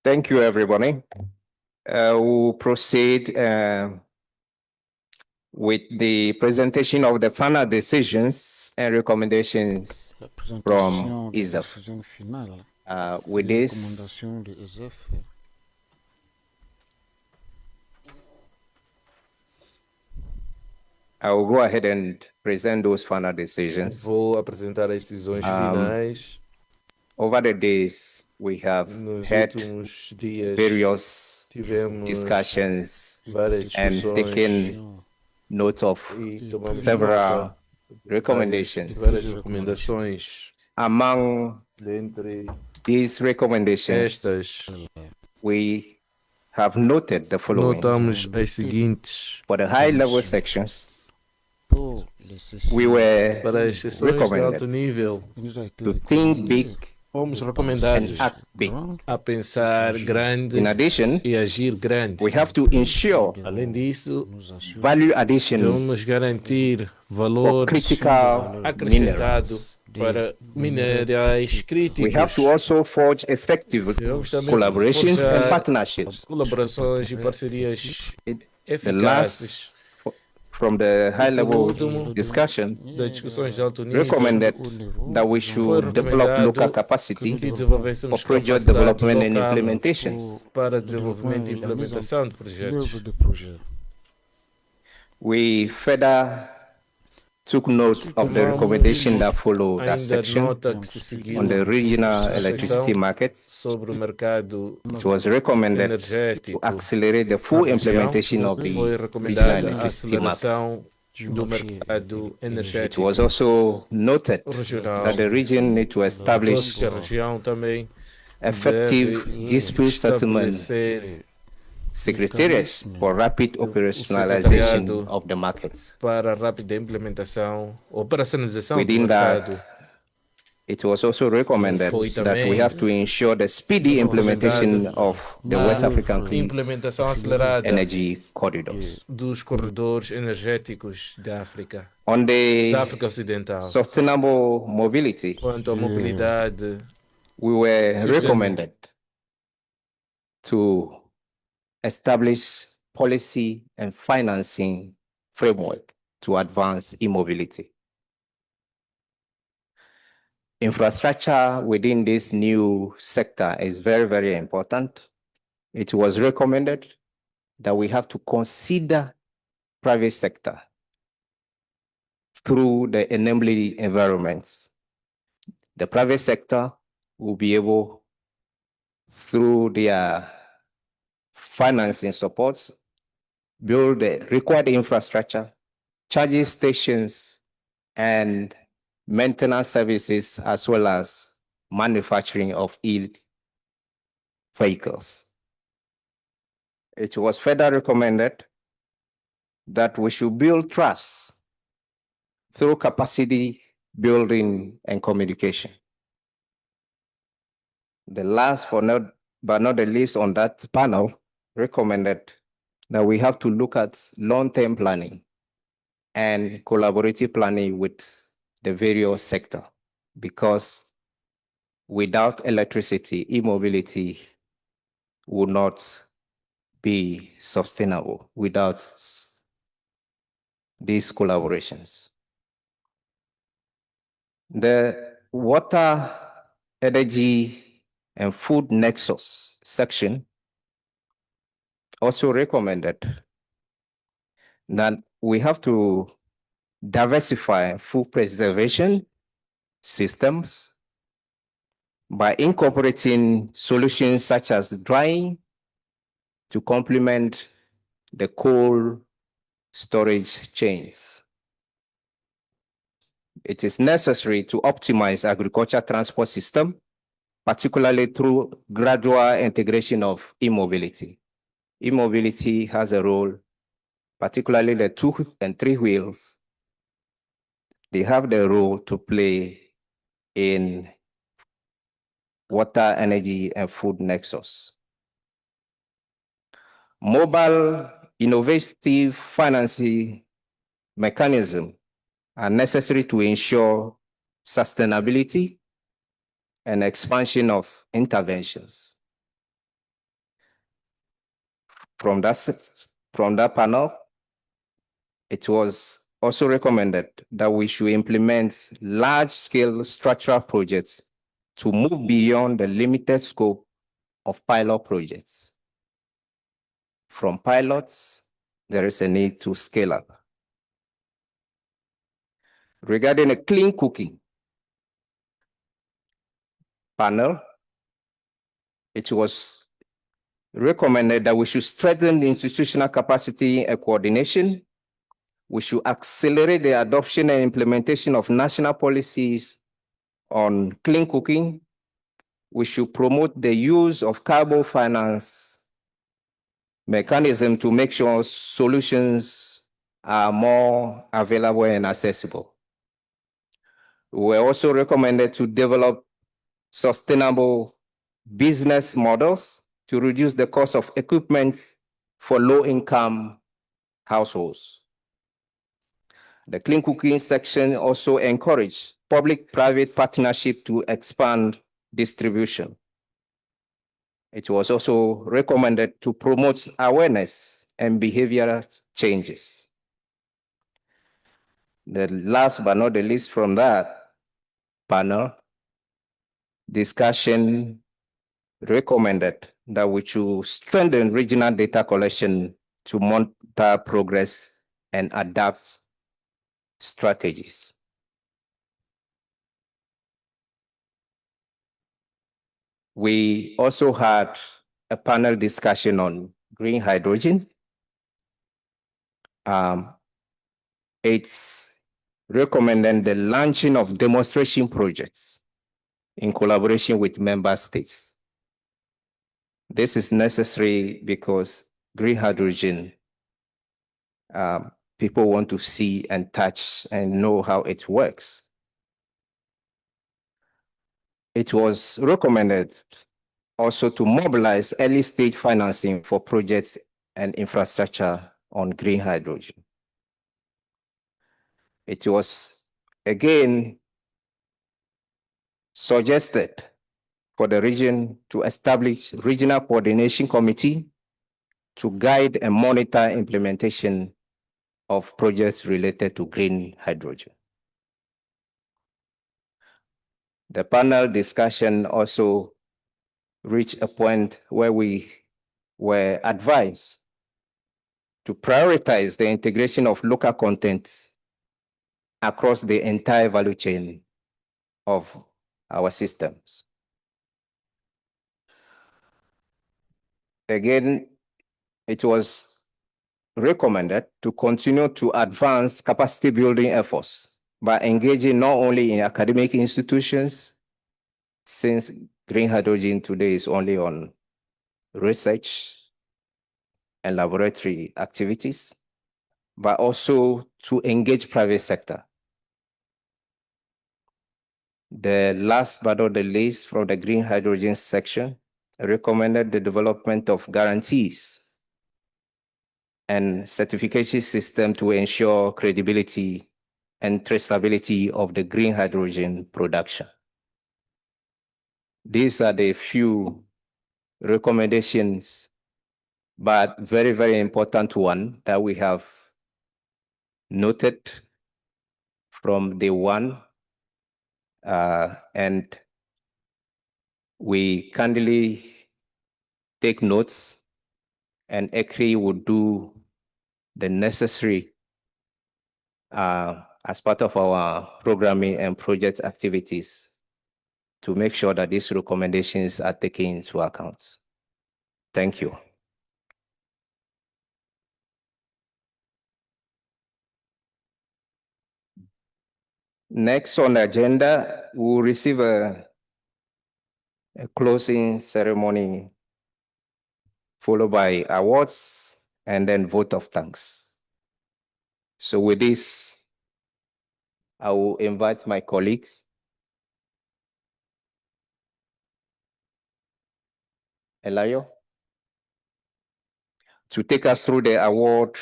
Thank you, everybody. We'll proceed with the presentation of the final decisions and recommendations from ISAF. With this, I will go ahead and present those final decisions. Vou apresentar as decisões finais. Over the days, we have Nos had últimos dias various tivemos discussions várias and discussões taken note of e tomamos several nota recommendations. várias recomendações. Among Dentre these recommendations, estas, we have noted the following. notamos as seguintes. For the high-level sections, we were Para as sessões de alto recommended nível, to think big fomos and recomendados act big. a pensar grande In addition, e agir grande. we have to ensure Além disso, value addition devemos garantir for valores critical acrescentados minerals. para minerais We críticos. have to also forge effective Devemos também collaborations and forjar partnerships. colaborações e parcerias The eficazes. last, from the high-level Último, discussion, das discussões de alto nível, recommended that we foi should develop recomendado local que capacity desenvolvêssemos for project capacidade development and local implementations. para desenvolvimento e implementação de projetos. We further took note of the recommendation that followed that Ainda section nota que se seguiu on the regional a electricity seção market. sobre o mercado It was recommended to energético. accelerate the full na região. implementation of Foi the regional recomendada a electricity market. aceleração do mercado It energético was also noted regional. that the region need to establish Que a região também effective deve dispute settlement estabelecer secretariats for rapid operationalization secretariado of the markets. para a rápida implementação, operacionalização do Within mercado. that, it was also recommended Foi that também we have to ensure the speedy implementation of the West African Clean implementação acelerada Energy Corridors. dos corredores energéticos da África On the Ocidental. sustainable mobility, Quanto à mobilidade, we were Sustainable. recommended to establish policy and financing framework to advance e-mobility. Infrastructure within this new sector is very, very important. It was recommended that we have to consider private sector through the enabling environments. The private sector will be able, through their financing supports, build the required infrastructure, charging stations, and maintenance services, as well as manufacturing of e-vehicles. It was further recommended that we should build trust through capacity building and communication. The last, but not the least on that panel, recommended that we have to look at long-term planning and collaborative planning with the various sector, because without electricity, e-mobility would not be sustainable without these collaborations. The water, energy, and food nexus section also recommended that we have to diversify food preservation systems by incorporating solutions such as drying to complement the cold storage chains. It is necessary to optimize agriculture transport system, particularly through gradual integration of e-mobility. E-mobility has a role, particularly the 2 and 3 wheels, they have the role to play in water, energy, and food nexus. Mobile innovative financing mechanisms are necessary to ensure sustainability and expansion of interventions. From that panel, it was also recommended that we should implement large-scale structural projects to move beyond the limited scope of pilot projects. From pilots, there is a need to scale up. Regarding a clean cooking panel, it was recommended that we should strengthen the institutional capacity and coordination. We should accelerate the adoption and implementation of national policies on clean cooking. We should promote the use of carbon finance mechanism to make sure solutions are more available and accessible. We were also recommended to develop sustainable business models to reduce the cost of equipment for low-income households. The clean cooking section also encouraged public-private partnership to expand distribution. It was also recommended to promote awareness and behavioral changes. The last but not the least from that panel, discussion recommended that we should strengthen regional data collection to monitor progress and adapt strategies. We also had a panel discussion on green hydrogen. It's recommending the launching of demonstration projects in collaboration with member states. This is necessary because green hydrogen, people want to see and touch and know how it works. It was recommended also to mobilize early stage financing for projects and infrastructure on green hydrogen. It was again suggested for the region to establish regional coordination committee to guide and monitor implementation of projects related to green hydrogen. The panel discussion also reached a point where we were advised to prioritize the integration of local content across the entire value chain of our systems. Again, it was recommended to continue to advance capacity building efforts by engaging not only in academic institutions, since green hydrogen today is only on research and laboratory activities, but also to engage private sector. The last but not the least from the green hydrogen section recommended the development of guarantees and certification system to ensure credibility and traceability of the green hydrogen production. These are the few recommendations, but very, very important one that we have noted from day one, and we kindly take notes, and ECRI will do the necessary as part of our programming and project activities to make sure that these recommendations are taken into account. Thank you. Next on the agenda, we'll receive a closing ceremony followed by awards and then vote of thanks. So with this, I will invite my colleagues. Elayo, to take us through the award,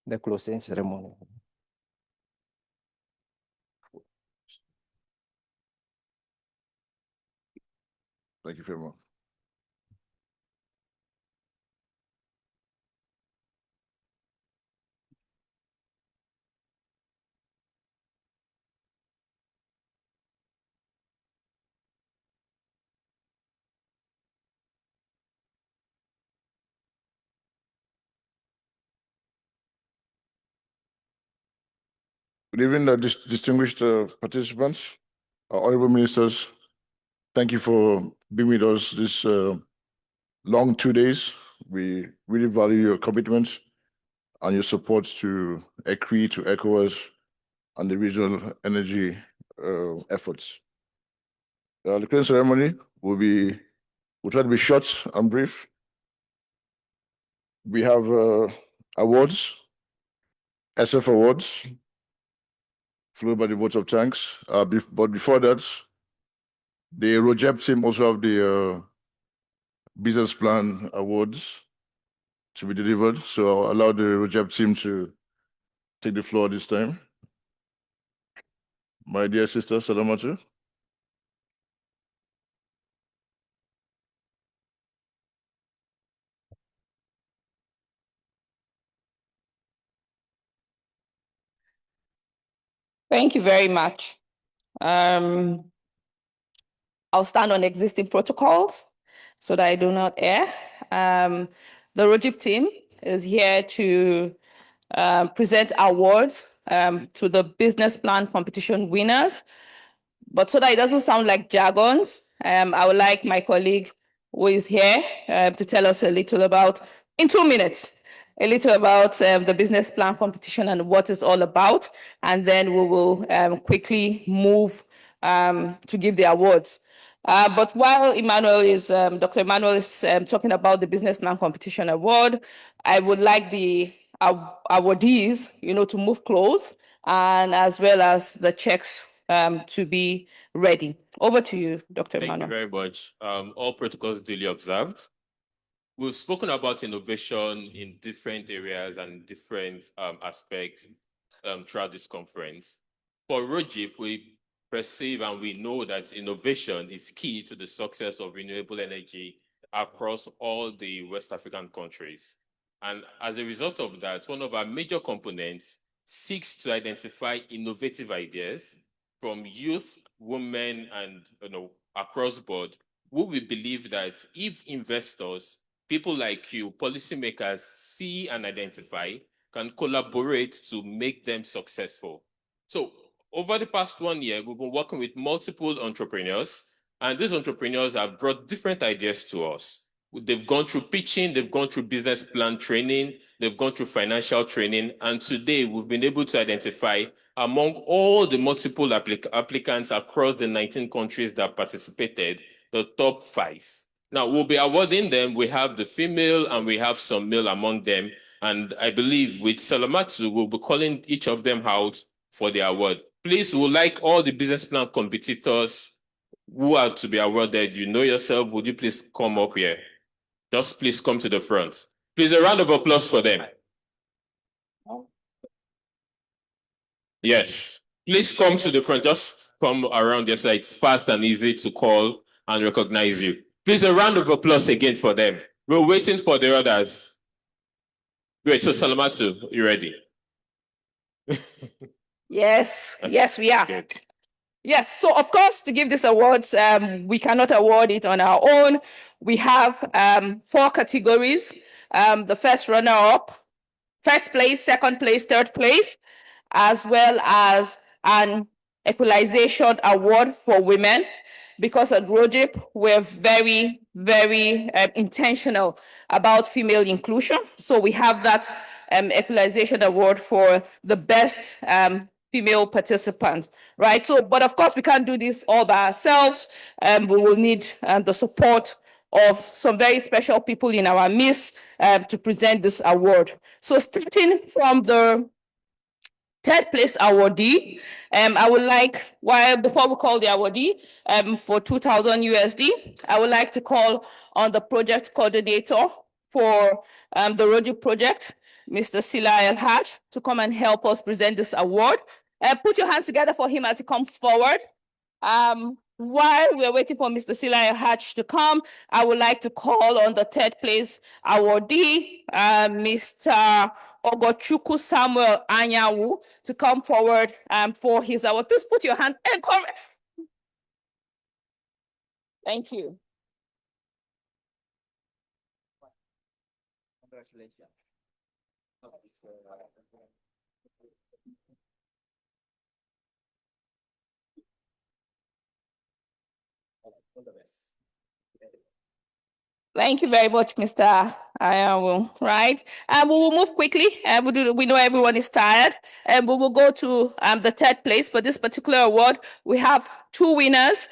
the closing ceremony. Thank you very much. Good evening, distinguished participants, honorable ministers. Thank you for being with us this long 2 days. We really value your commitment and your support to ECRI, to ECOWAS, and the regional energy efforts. The closing ceremony will try to be short and brief. We have awards, SF awards, followed by the vote of thanks. But before that, the ROJEP team also have the business plan awards to be delivered. So I'll allow the ROJEP team to take the floor this time. My dear sister, Salamatu. Thank you very much. I'll stand on existing protocols so that I do not err. The ROJIP team is here to present awards to the business plan competition winners. But so that it doesn't sound like jargons, I would like my colleague who is here to tell us a little about, in 2 minutes, a little about the business plan competition and what it's all about. And then we will quickly move to give the awards. But while Dr. Emmanuel is talking about the business plan competition award, I would like the awardees, to move close, and as well as the checks to be ready. Over to you, Dr. Emmanuel. Thank you very much. All protocols duly observed. We've spoken about innovation in different areas and different aspects throughout this conference. For ROJIP, we perceive and we know that innovation is key to the success of renewable energy across all the West African countries. And as a result of that, one of our major components seeks to identify innovative ideas from youth, women, and across board, who we believe that if investors, people like you, policymakers, see and identify, can collaborate to make them successful. So over the past 1 year, we've been working with multiple entrepreneurs, and these entrepreneurs have brought different ideas to us. They've gone through pitching, they've gone through business plan training, they've gone through financial training, and today we've been able to identify among all the multiple applicants across the 19 countries that participated, the top 5. Now, we'll be awarding them. We have the female and we have some male among them. And I believe with Salamatu, we'll be calling each of them out for the award. Please, we would like all the business plan competitors who are to be awarded. You know yourself. Would you please come up here? Just please come to the front. Please, a round of applause for them. Yes. Please come to the front. Just come around your side. It's fast and easy to call and recognize you. Please, a round of applause again for them. We're waiting for the others. Great. So, Salamatu, you ready? Yes, yes, we are. Good. Yes, so of course, to give these awards, we cannot award it on our own. We have 4 categories. The first runner-up, first place, second place, third place, as well as an equalization award for women. Because at ROJIP, we're very, very intentional about female inclusion. So we have that equalization award for the best female participants, right? So, but of course, we can't do this all by ourselves. We will need the support of some very special people in our midst to present this award. So starting from the third place awardee, I would like, before we call the awardee for 2,000 USD, I would like to call on the project coordinator for the Roji project, Mr. Sila El Haj, to come and help us present this award. Put your hands together for him as he comes forward. While we're waiting for Mr. Sila Hatch to come, I would like to call on the third place awardee, Mr. Ogochukwu Samuel Anyawu, to come forward for his award. Please put your hand and come. Thank you. Congratulations. All the best. Thank you very much, Mr. Ayawu. Right, and we will move quickly. We know everyone is tired, and we will go to the third place for this particular award. We have two winners,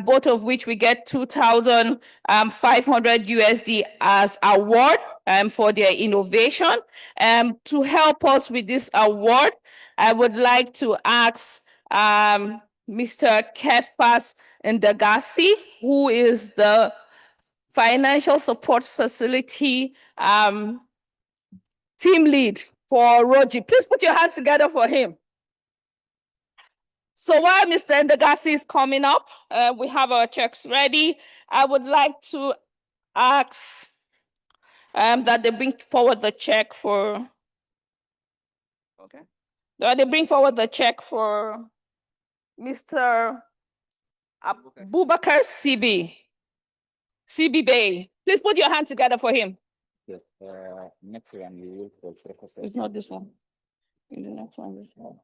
both of which we get 2,500 USD as award for their innovation. To help us with this award, I would like to ask Mr. Kefas Ndagasi, who is the Financial Support Facility team lead for Roji. Please put your hands together for him. So while Mr. Ndagasi is coming up, we have our checks ready. I would like to ask that they bring forward the check for, that they bring forward the check for Mr. Abubakar CB Bay. Please put your hands together for him. Yes, next one we will for process. It's not this one. The next one. This one.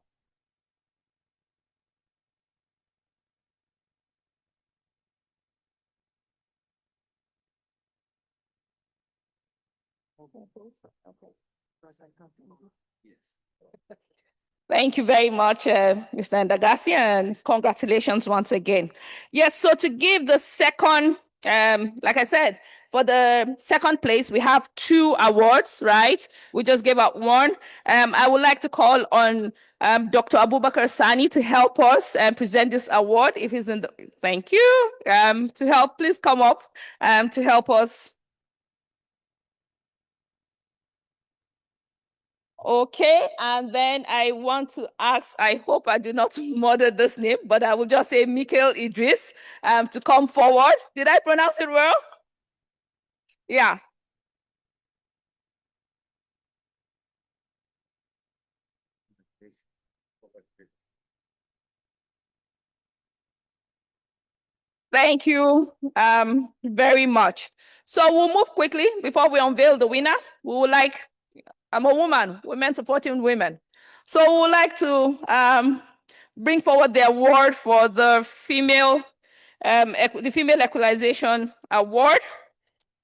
Thank you very much, Mr. Ndagasi, and congratulations once again. Yes, so to give the second, like I said, for the second place, we have two awards, right? We just gave out one. I would like to call on Dr. Abubakar Sani to help us present this award. If he's in the, thank you. To help, please come up to help us. Okay, and then I want to ask, I hope I do not murder this name, but I will just say Mikhail Idris to come forward. Did I pronounce it well? Yeah. Thank you very much. So we'll move quickly before we unveil the winner. We would like, I'm a woman, women supporting women. So we would like to bring forward the award for the Female Equalization Award.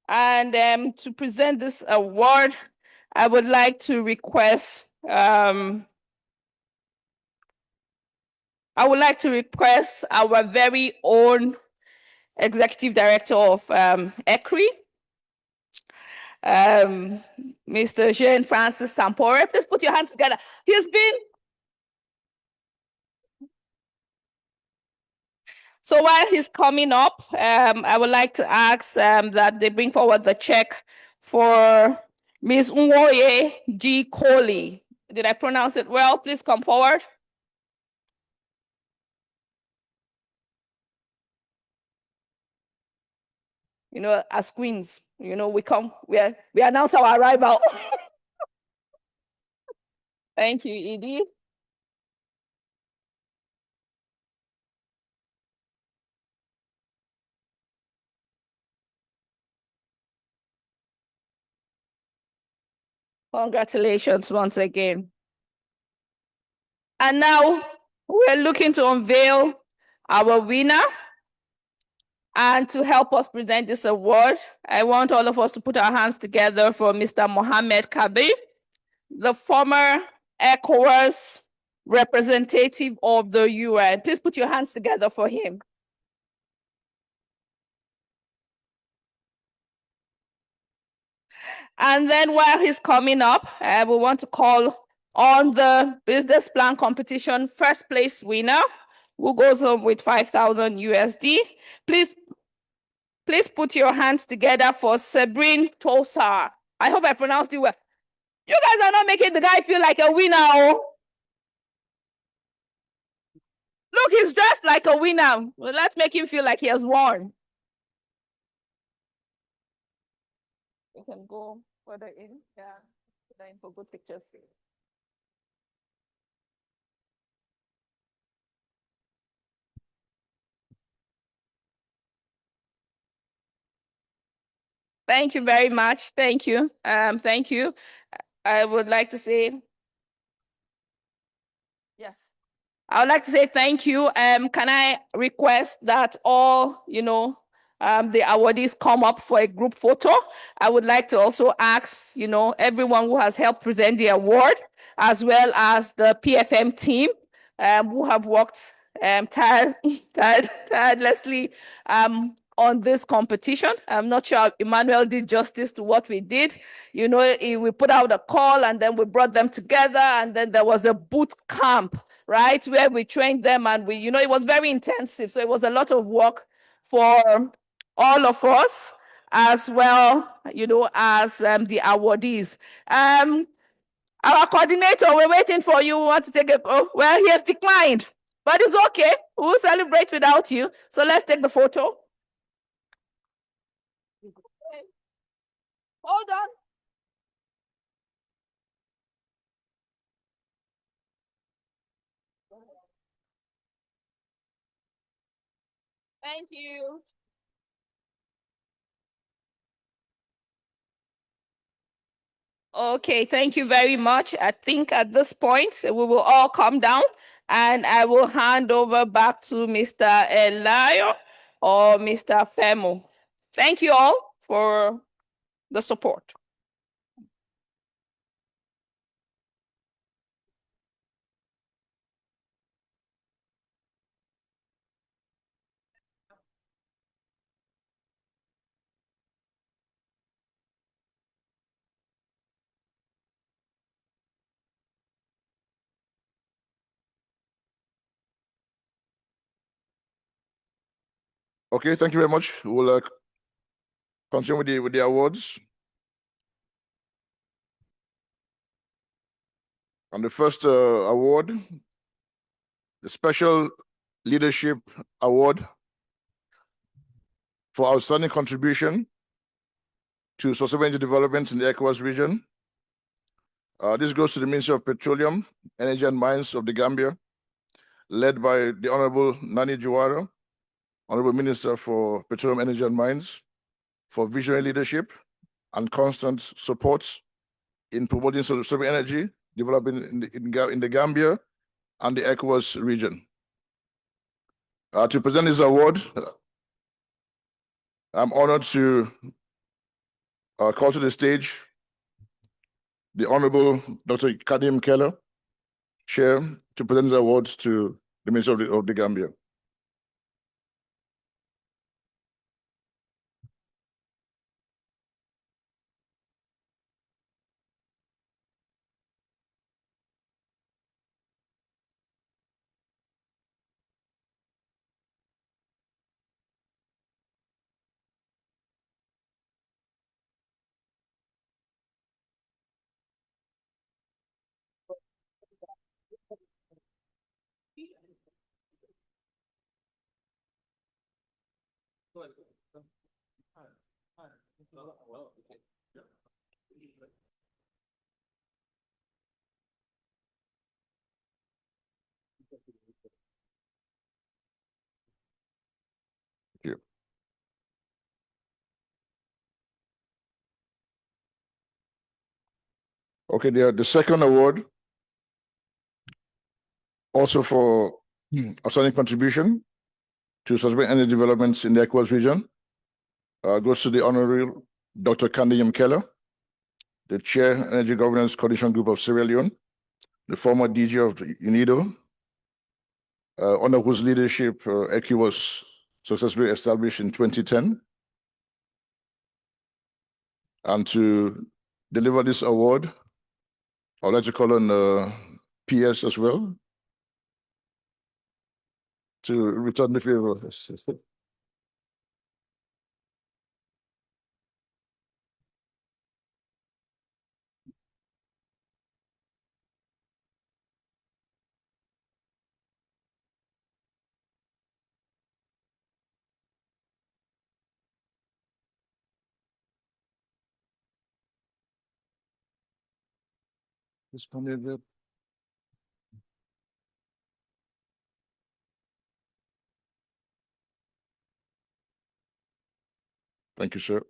And to present this award, I would like to request our very own Executive Director of ECRI, Mr. Jean-Francis Sampore. Please put your hands together. He's been. So while he's coming up, I would like to ask that they bring forward the check for Ms. Nwoye G. Coley. Did I pronounce it well? Please come forward. You know, as queens, you know, we announce our arrival. Thank you, Edie. Congratulations once again. And now we're looking to unveil our winner. And to help us present this award, I want all of us to put our hands together for Mr. Mohamed Kabi, the former ECOWAS representative of the UN. Please put your hands together for him. And then while he's coming up, we want to call on the business plan competition first place winner, who goes home with 5,000 USD. Please put your hands together for Sabrine Tosa. I hope I pronounced it well. You guys are not making the guy feel like a winner. Oh. Look, he's dressed like a winner. Well, let's make him feel like he has won. We can go further in. Yeah, further in for good pictures. Thank you very much. Thank you. Thank you. I would like to say, yes. I would like to say thank you. Can I request that all, the awardees come up for a group photo? I would like to also ask, everyone who has helped present the award, as well as the PFM team, who have worked tirelessly on this competition. I'm not sure Emmanuel did justice to what we did. We put out a call and then we brought them together, and then there was a boot camp, right, where we trained them, and it was very intensive. So it was a lot of work for all of us, as well, as the awardees. Our coordinator, we're waiting for you. We want to take well, he has declined, but it's okay. We'll celebrate without you. So let's take the photo. Hold on. Thank you. Okay, thank you very much. I think at this point, we will all come down, and I will hand over back to Mr. Elayo or Mr. Femo. Thank you all for the support. Okay, thank you very much. We'll continue with the awards. And the first award, the Special Leadership Award for outstanding contribution to sustainable development in the ECOWAS region. This goes to the Ministry of Petroleum, Energy and Mines of the Gambia, led by the Honorable Nani Juara, Honorable Minister for Petroleum, Energy and Mines, for visionary leadership and constant support in promoting sustainable energy development in the Gambia and the ECOWAS region. To present this award, I'm honored to call to the stage the Honorable Dr. Kadim Keller, Chair, to present the awards to the Minister of the Gambia. Thank you. Okay, the second award, also for outstanding contribution to sustainable energy developments in the ECOWAS region, goes to the Honorable Dr. Kandiyam Keller, the Chair, Energy Governance Coalition Group of Sierra Leone, the former DG of UNIDO, under whose leadership ECI was successfully established in 2010, and to deliver this award, I'd like to call on PS as well to return the favor. Thank you, sir.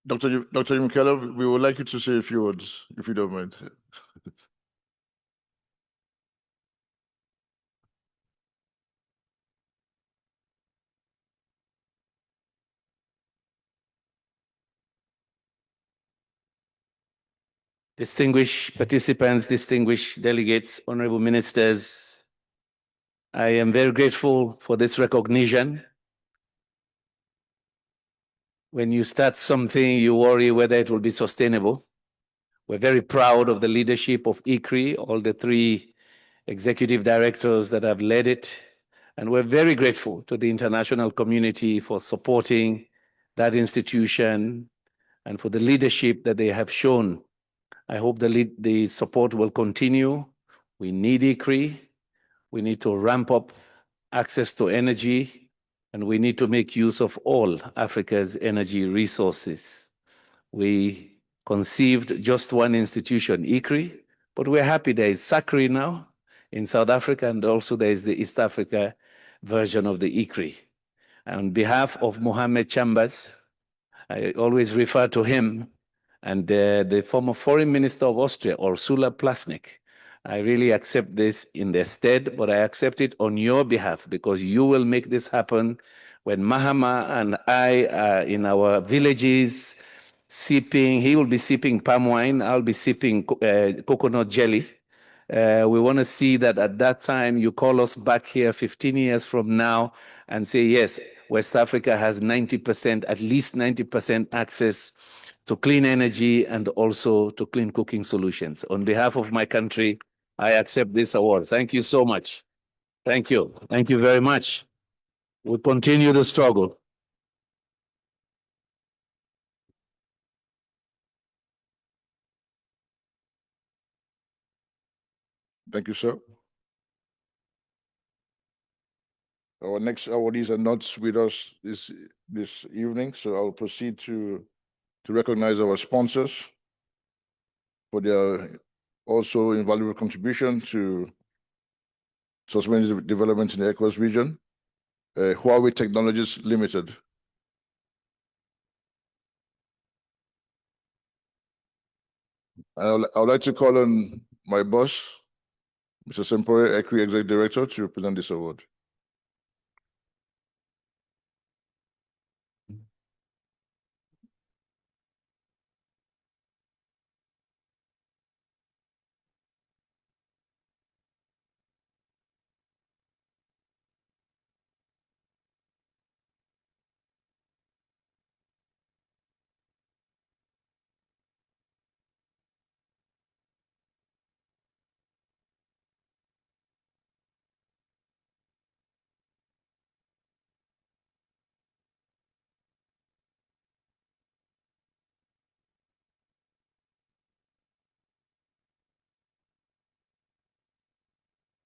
Dr. Yumkela, we would like you to say a few words, if you don't mind. Distinguished participants, distinguished delegates, honorable ministers, I am very grateful for this recognition. When you start something, you worry whether it will be sustainable. We're very proud of the leadership of ICRI, all the three executive directors that have led it. And we're very grateful to the international community for supporting that institution and for the leadership that they have shown. I hope the support will continue. We need ICRI. We need to ramp up access to energy, and we need to make use of all Africa's energy resources. We conceived just one institution, ICRI, but we're happy there is SACRI now in South Africa, and also there is the East Africa version of the ICRI. On behalf of Mohammed Chambers, I always refer to him, and the former foreign minister of Austria, Ursula Plasnik. I really accept this in their stead, but I accept it on your behalf because you will make this happen when Mahama and I are in our villages sipping. He will be sipping palm wine. I'll be sipping coconut jelly. We want to see that at that time you call us back here 15 years from now and say, yes, West Africa has 90%, at least 90% access to clean energy and also to clean cooking solutions. On behalf of my country, I accept this award. Thank you so much. Thank you. Thank you very much. We'll continue the struggle. Thank you, sir. Our next awardees are not with us this evening, so I'll proceed to recognize our sponsors for their also invaluable contribution to sustainable development in the ECOWAS region. Huawei Technologies Limited. I would like to call on my boss, Mr. Sempore, ECRI Executive Director, to present this award.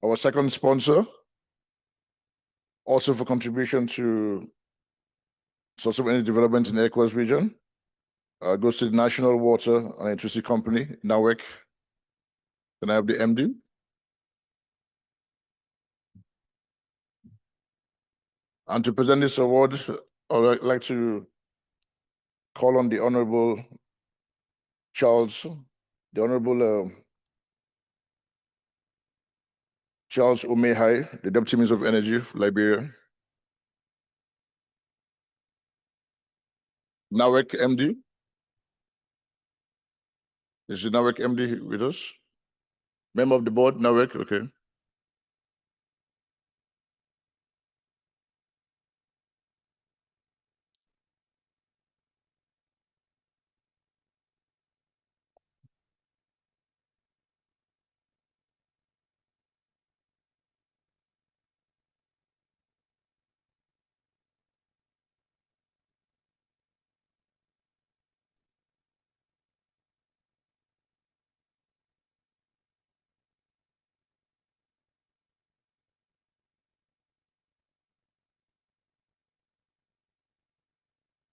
Our second sponsor, also for contribution to sustainable energy development in the ECOWAS region, goes to the National Water and Electricity Company, NAWEC. Can I have the MD? And to present this award, I would like to call on the Honorable Charles Omehai, the Deputy Minister of Energy of Liberia. NAWEC MD. Is the NAWEC MD with us? Member of the board, Nawek, okay.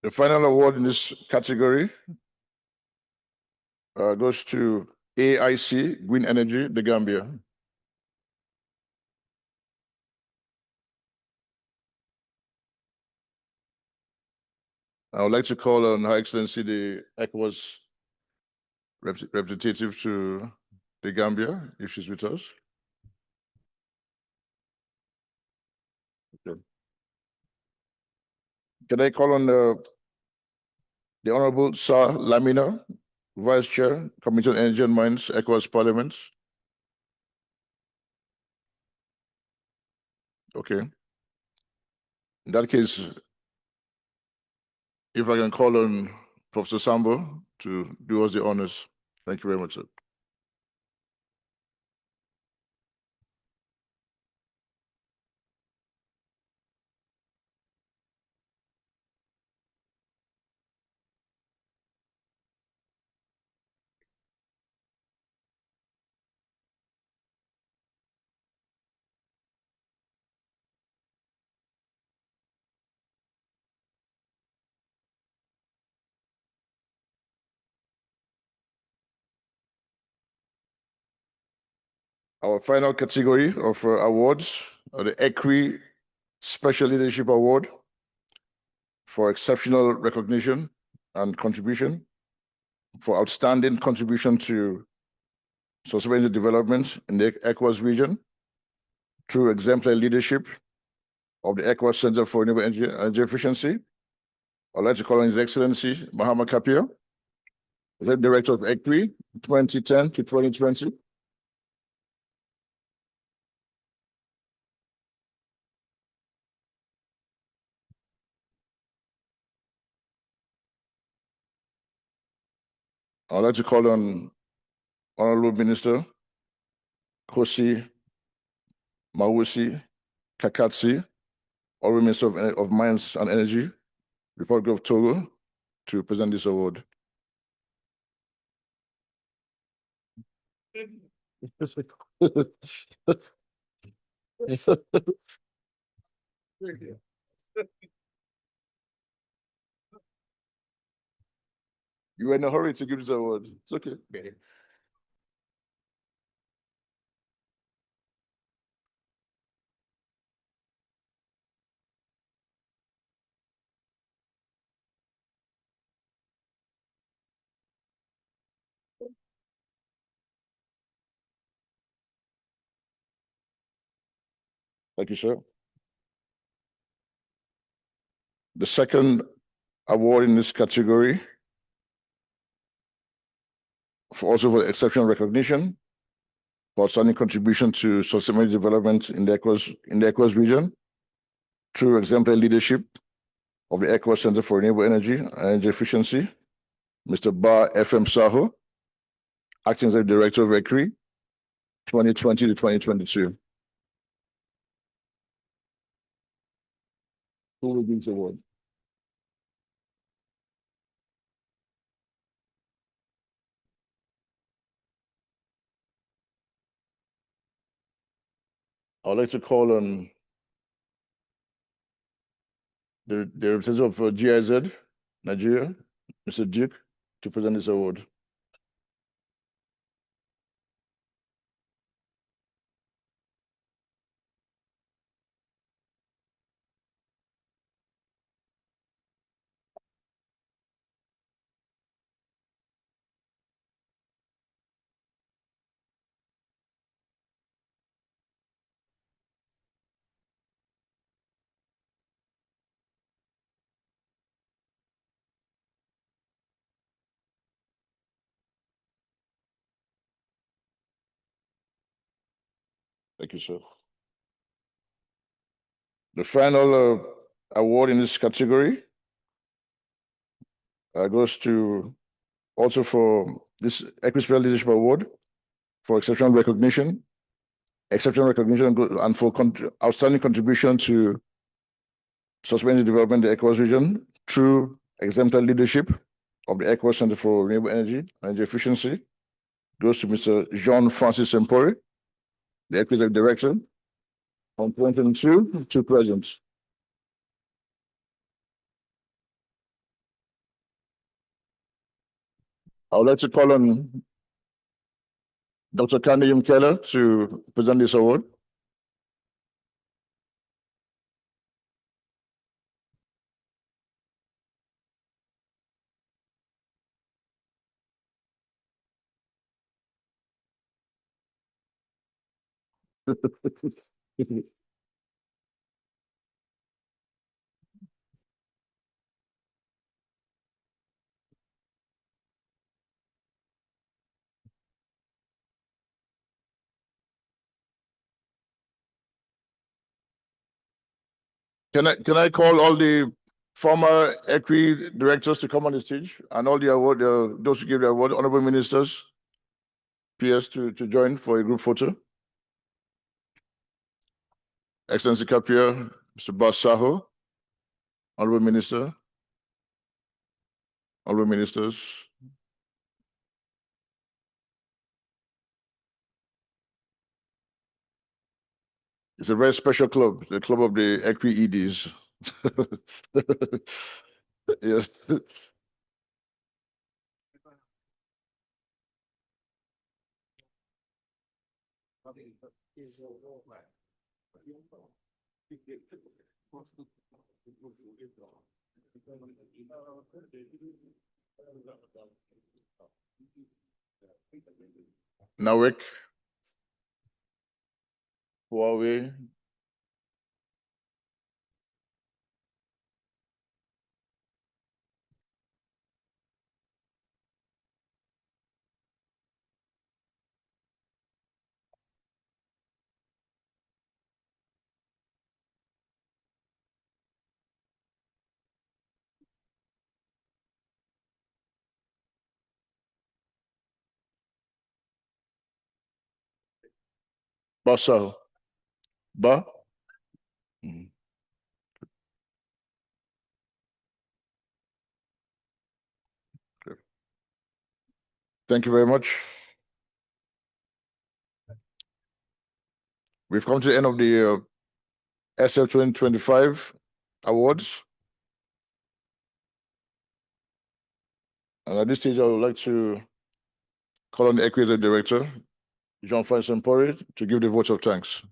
The final award in this category goes to AIC, Green Energy, the Gambia. I would like to call on Her Excellency the ECOWAS representative to the Gambia, if she's with us. Okay. Can I call on the Honorable Sir Lamina, Vice Chair, Committee on Energy and Mines, ECOWAS Parliament? Okay. In that case, if I can call on Professor Sambo to do us the honors. Thank you very much, sir. Our final category of awards are the ECRI Special Leadership Award for exceptional recognition and contribution, for outstanding contribution to sustainable development in the ECOWAS region, through exemplary leadership of the ECOWAS Center for Renewable Energy Efficiency. I'd like to call on His Excellency Mahama Kapia, the Director of ECRI, 2010 to 2020. I'd like to call on Honorable Minister Kosi Mawusi Kakatsi, Honorable Minister of Mines and Energy, Republic of Togo, to present this award. You were in a hurry to give this award. It's okay. Thank you, sir. The second award in this category for exceptional recognition for outstanding contribution to sustainable development in the ECOWAS region through exemplary leadership of the ECOWAS Center for Renewable Energy and Energy Efficiency, Mr. Ba F.M. Saho, Acting Executive Director of ECRI, 2020 to 2022. Who will give this award? I'd like to call on the representative of GIZ, Nigeria, Mr. Duke, to present this award. Thank you, sir. The final award in this category goes to also for this Equity Leadership Award for exceptional recognition and for outstanding contribution to sustainable development in the ECOWAS region through exemplary leadership of the ECOWAS Center for Renewable Energy Efficiency goes to Mr. Jean Francis Sempori, the Executive Director, from 2022 to present. I would like to call on Dr. Kandi Keller to present this award. Can I call all the former ECRI directors to come on the stage and all the award, those who give the award, honorable ministers, PS to join for a group photo? Excellency Kapia, Mr. Basaho, honorable minister, honorable ministers. It's a very special club, the club of the ECRI EDs. Yes. Nawek, Huawei, Basaho, Ba. Mhm. Good. Thank you very much. We've come to the end of the SF 2025 awards. And at this stage, I would like to call on the Equity Director, Jean-Francois Sempori, to give the vote of thanks.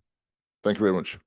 Thank you very much.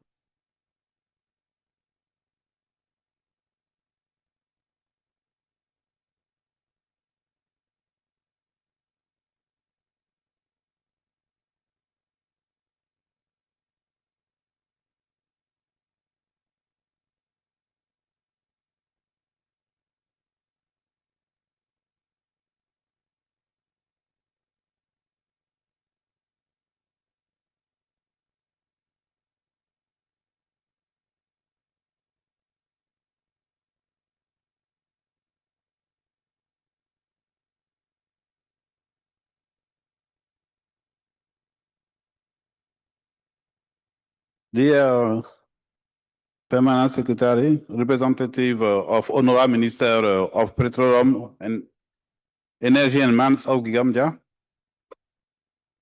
Dear Permanent Secretary, representative of Honorable Minister of Petroleum and Energy and Mines of Gambia,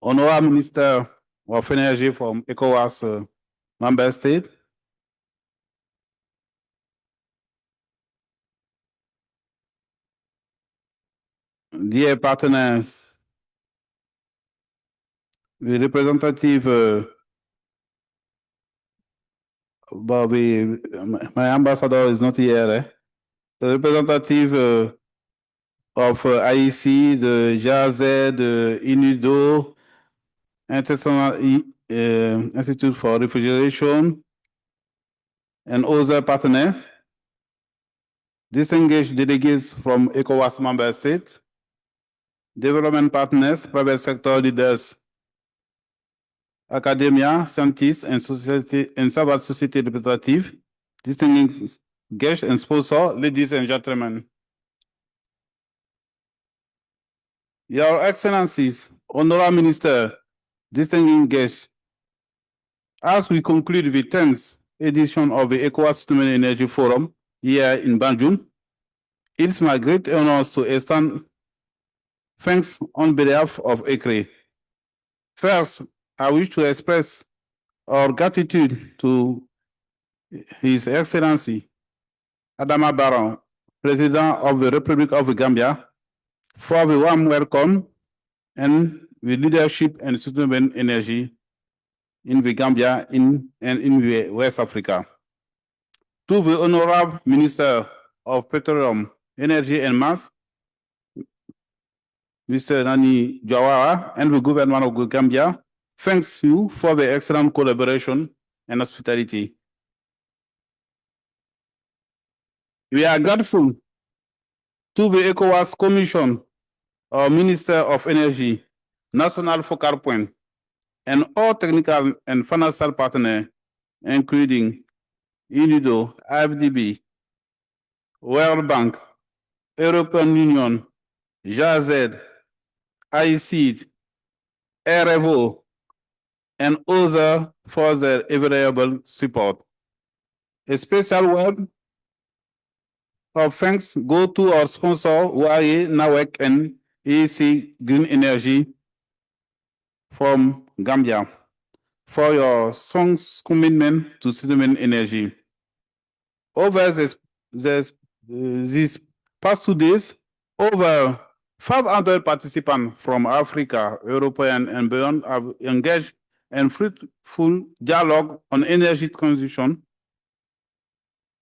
Honorable Minister of Energy from ECOWAS member state, dear partners, the representative Bobby, my ambassador is not here. The representative of IEC, the JAZ, the INUDO, International Institute for Refrigeration, and other partners, distinguished delegates from ECOWAS member states, development partners, private sector leaders, academia, scientists, and society and civil society representatives, distinguished guests and sponsors, ladies and gentlemen. Your Excellencies, Honorable Minister, distinguished guests, as we conclude the 10th edition of the ECOWAS Sustainable Energy Forum here in Banjul, it's my great honor to extend thanks on behalf of ECRE. First, I wish to express our gratitude to His Excellency Adama Barrow, President of the Republic of the Gambia, for the warm welcome and the leadership and sustainable energy in the Gambia and in the West Africa. To the Honorable Minister of Petroleum, Energy and Mines, Mr. Nani Jawara, and the government of the Gambia, thanks you for the excellent collaboration and hospitality. We are grateful to the ECOWAS Commission, our Minister of Energy, National Focal Point, and all technical and financial partners, including UNIDO, IFDB, World Bank, European Union, JAZ, ICID, RFO, and others for their available support. A special word of thanks go to our sponsor, UAE, NAWEC, and EC Green Energy from Gambia for your strong commitment to sustainable energy. Over these past 2 days, over 500 participants from Africa, Europe, and beyond have engaged in fruitful dialogue on energy transition,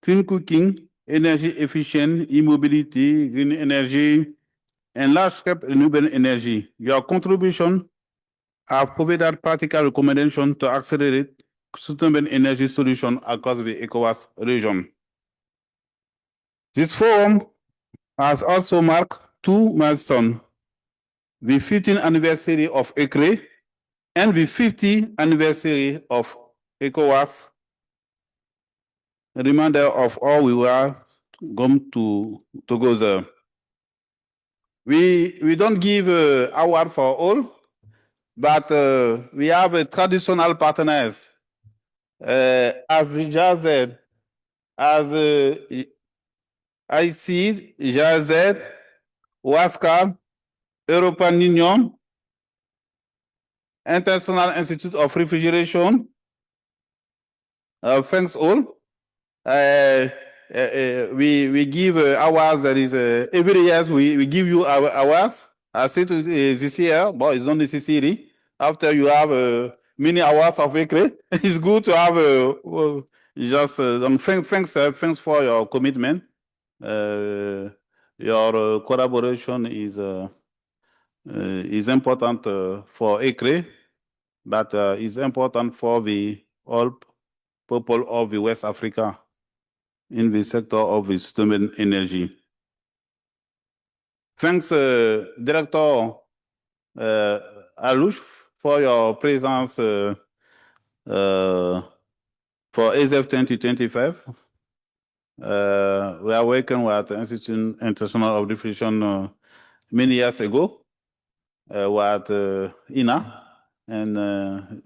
clean cooking, energy efficient, e-mobility, green energy, and large-scale renewable energy. Your contribution have provided practical recommendations to accelerate sustainable energy solutions across the ECOWAS region. This forum has also marked 2 milestones: the 15th anniversary of ECRE and the 50th anniversary of ECOWAS, a reminder of all we were going to together. We don't give award for all, but we have traditional partners, as JAZ, as IC, JAZ, WASCA, European Union, International Institute of Refrigeration. Thanks all. We give awards. That is every year we give you our awards. I said this year, but it's not necessary. After you have many awards of ECRE, it's good to have just thanks for your commitment. Your collaboration is important for ECRE, but is important for the all people of the West Africa in the sector of the sustainable energy. Thanks, Director Alouche, for your presence for ASF 2025. We are working with the Institute International of Refrigeration many years ago with INA, and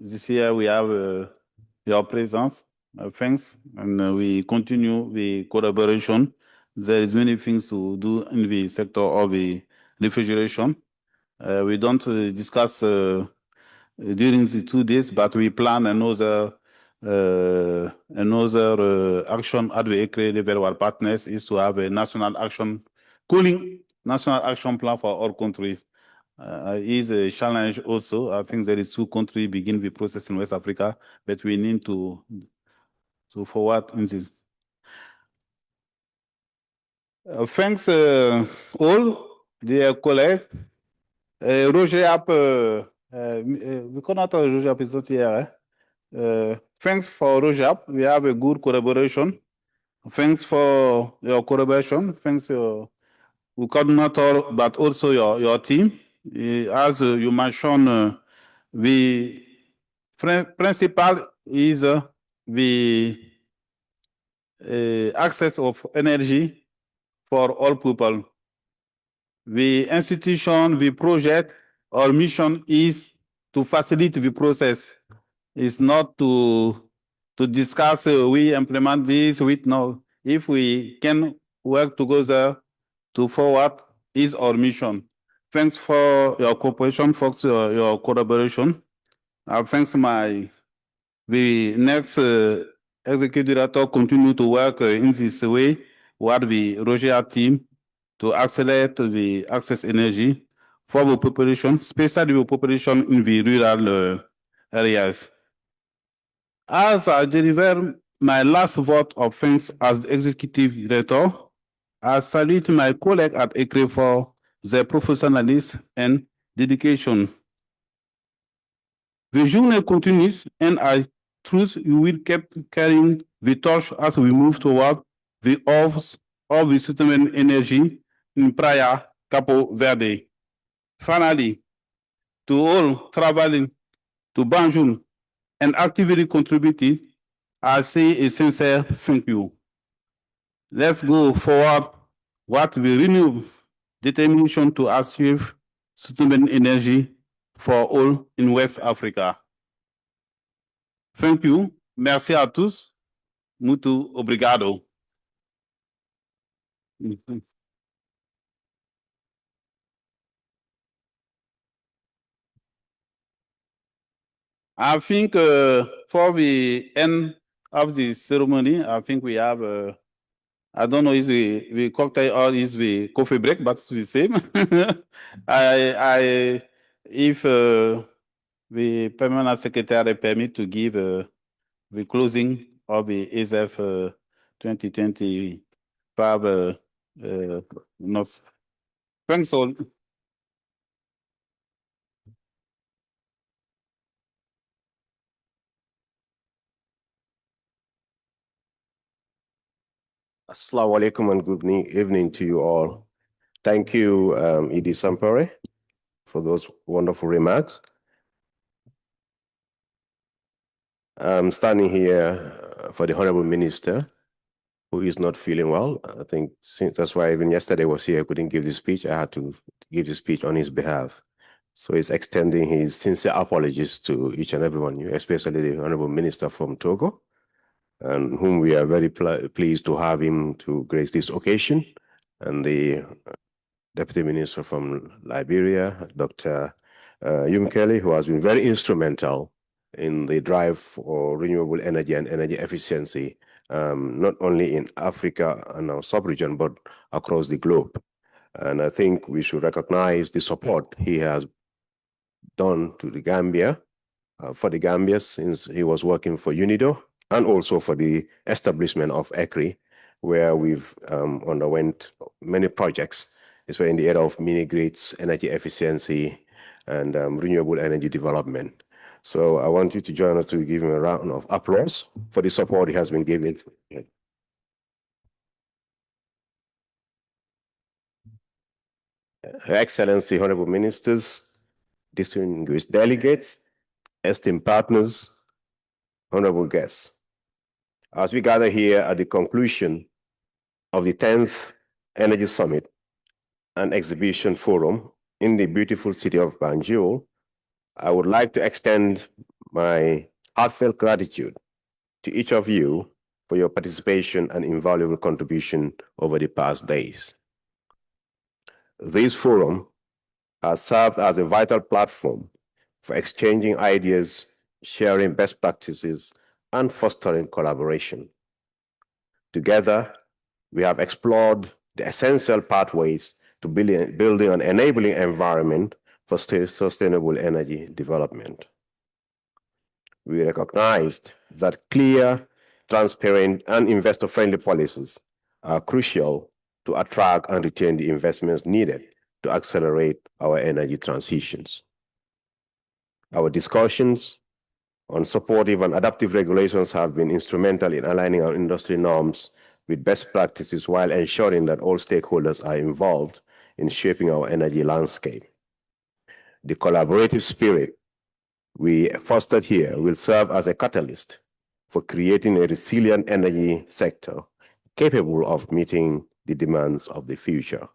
this year we have your presence. Thanks, and we continue the collaboration. There is many things to do in the sector of the refrigeration. We don't discuss during the 2 days, but we plan another action at the ECRE level. Our partners is to have a national action plan for all countries. Is a challenge also. I think there is 2 countries begin the process in West Africa, but we need to forward in this. Thanks all dear colleagues. Roger App, we cannot Roger App is not here. Thanks for Roger App. We have a good collaboration. Thanks for your collaboration. Thanks your coordinator, but also your team. As you mentioned, we Principal is the access of energy for all people. The institution, the project, or mission is to facilitate the process. It's not to discuss, we implement this, we no. If we can work together to forward is our mission. Thanks for your cooperation, folks, your collaboration. Thanks the next executive director continue to work in this way with the Roger team to accelerate the access energy for the population, especially the population in the rural areas. As I deliver my last vote of thanks as executive director, I salute my colleagues at ECRE for their professionalism and dedication. The journey continues, and I trust you will keep carrying the torch as we move toward the office of the sustainable energy in Praia, Capo Verde. Finally, to all traveling to Banjul and actively contributing, I say a sincere thank you. Let's go forward with the renewed determination to achieve sustainable energy for all in West Africa. Thank you. Merci à tous. Muito obrigado. I think for the end of the ceremony, I think we have, I don't know if the cocktail or is the coffee break, but it's the same. If the permanent secretary permit to give the closing of the ASF 2025 notes. Thanks all. Assalamu alaikum and good evening to you all. Thank you, Edie Sampere, for those wonderful remarks. I'm standing here for the Honorable Minister, who is not feeling well. I think that's why even yesterday I was here, I couldn't give the speech. I had to give the speech on his behalf. So he's extending his sincere apologies to each and every one, especially the Honorable Minister from Togo, and whom we are very pleased to have him to grace this occasion, and the Deputy Minister from Liberia, Dr. Kelly, who has been very instrumental in the drive for renewable energy and energy efficiency, not only in Africa and our sub-region, but across the globe. And I think we should recognize the support he has done to the Gambia, for the Gambia, since he was working for UNIDO, and also for the establishment of ECRI, where we've underwent many projects, especially in the area of mini-grids, energy efficiency, and renewable energy development. So I want you to join us to give him a round of applause for the support he has been giving. Her Excellency, Honorable Ministers, distinguished delegates, esteemed partners, honorable guests. As we gather here at the conclusion of the 10th Energy Summit and Exhibition Forum in the beautiful city of Banjul, I would like to extend my heartfelt gratitude to each of you for your participation and invaluable contribution over the past days. This forum has served as a vital platform for exchanging ideas, sharing best practices, and fostering collaboration. Together, we have explored the essential pathways to building an enabling environment for sustainable energy development. We recognized that clear, transparent, and investor-friendly policies are crucial to attract and retain the investments needed to accelerate our energy transitions. Our discussions on supportive and adaptive regulations have been instrumental in aligning our industry norms with best practices while ensuring that all stakeholders are involved in shaping our energy landscape. The collaborative spirit we fostered here will serve as a catalyst for creating a resilient energy sector capable of meeting the demands of the future.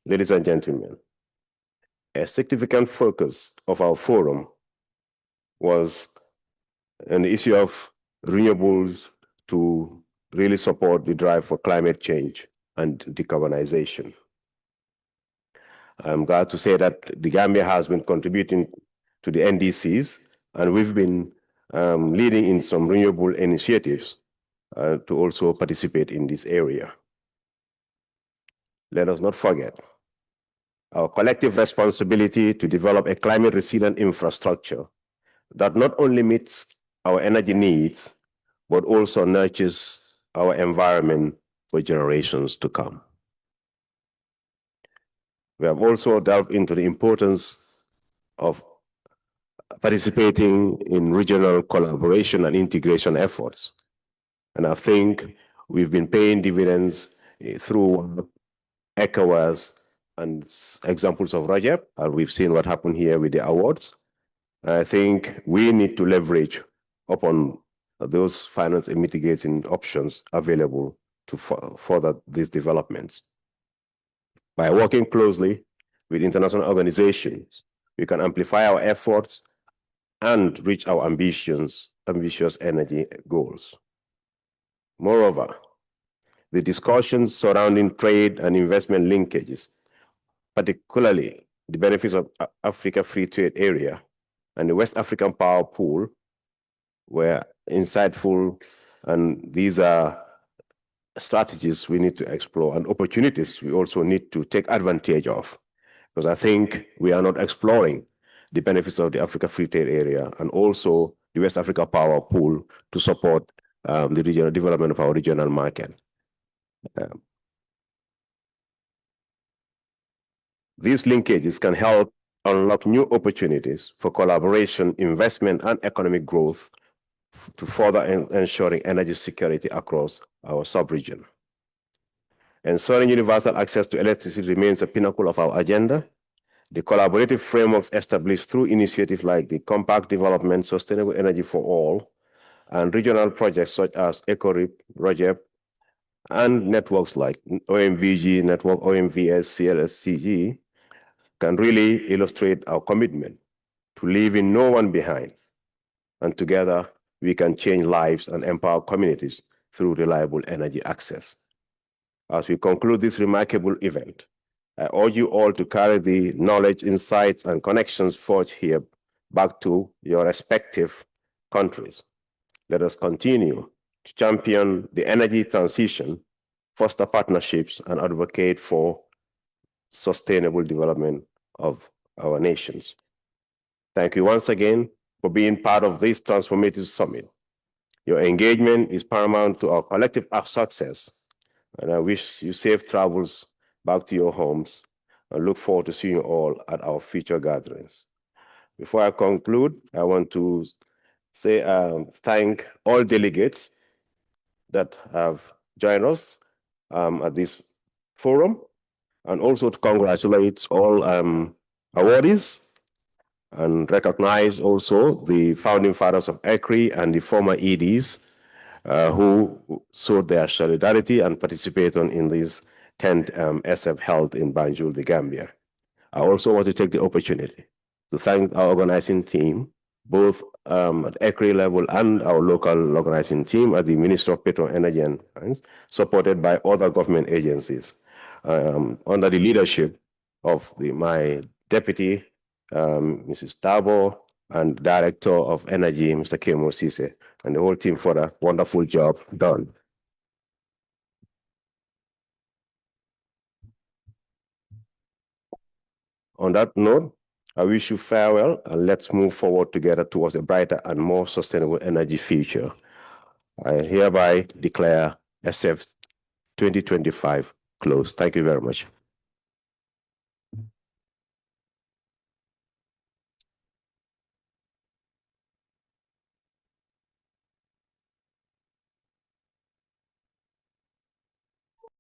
Ladies and gentlemen, a significant focus of our forum was an issue of renewables to really support the drive for climate change and decarbonization. I'm glad to say that the Gambia has been contributing to the NDCs, and we've been leading in some renewable initiatives to also participate in this area. Let us not forget our collective responsibility to develop a climate resilient infrastructure that not only meets our energy needs, but also nurtures our environment for generations to come. We have also delved into the importance of participating in regional collaboration and integration efforts. And I think we've been paying dividends through ECOWAS and examples of RAJEP, and we've seen what happened here with the awards. I think we need to leverage upon those finance and mitigating options available to further these developments. By working closely with international organizations, we can amplify our efforts and reach our ambitious energy goals. Moreover, the discussions surrounding trade and investment linkages, particularly the benefits of Africa Free Trade Area and the West African Power Pool, were insightful, and these are strategies we need to explore and opportunities we also need to take advantage of, because I think we are not exploring the benefits of the Africa Free Trade Area and also the West Africa Power Pool to support the regional development of our regional market. These linkages can help unlock new opportunities for collaboration, investment, and economic growth to further ensuring energy security across our sub-region. Ensuring universal access to electricity remains a pinnacle of our agenda. The collaborative frameworks established through initiatives like the Compact Development, Sustainable Energy for All, and regional projects such as ECORIP, RAJEP, and networks like OMVG, Network OMVS, CLSCG, can really illustrate our commitment to leaving no one behind. And together, we can change lives and empower communities through reliable energy access. As we conclude this remarkable event, I urge you all to carry the knowledge, insights, and connections forged here back to your respective countries. Let us continue to champion the energy transition, foster partnerships, and advocate for sustainable development of our nations. Thank you once again for being part of this transformative summit. Your engagement is paramount to our collective success, and I wish you safe travels back to your homes and look forward to seeing you all at our future gatherings. Before I conclude, I want to say thank all delegates that have joined us at this forum, and also to congratulate all awardees and recognize also the founding fathers of ECRI and the former EDs who showed their solidarity and participated in this 10th SF held in Banjul, the Gambia. I also want to take the opportunity to thank our organizing team, both at ECRI level and our local organizing team at the Ministry of Petroleum, Energy and Mines, supported by other government agencies, under the leadership of my deputy, Mrs. Tabo, and Director of Energy, Mr. Kemo Sise, and the whole team for a wonderful job done. On that note, I wish you farewell, and let's move forward together towards a brighter and more sustainable energy future. I hereby declare SF 2025 closed. Thank you very much.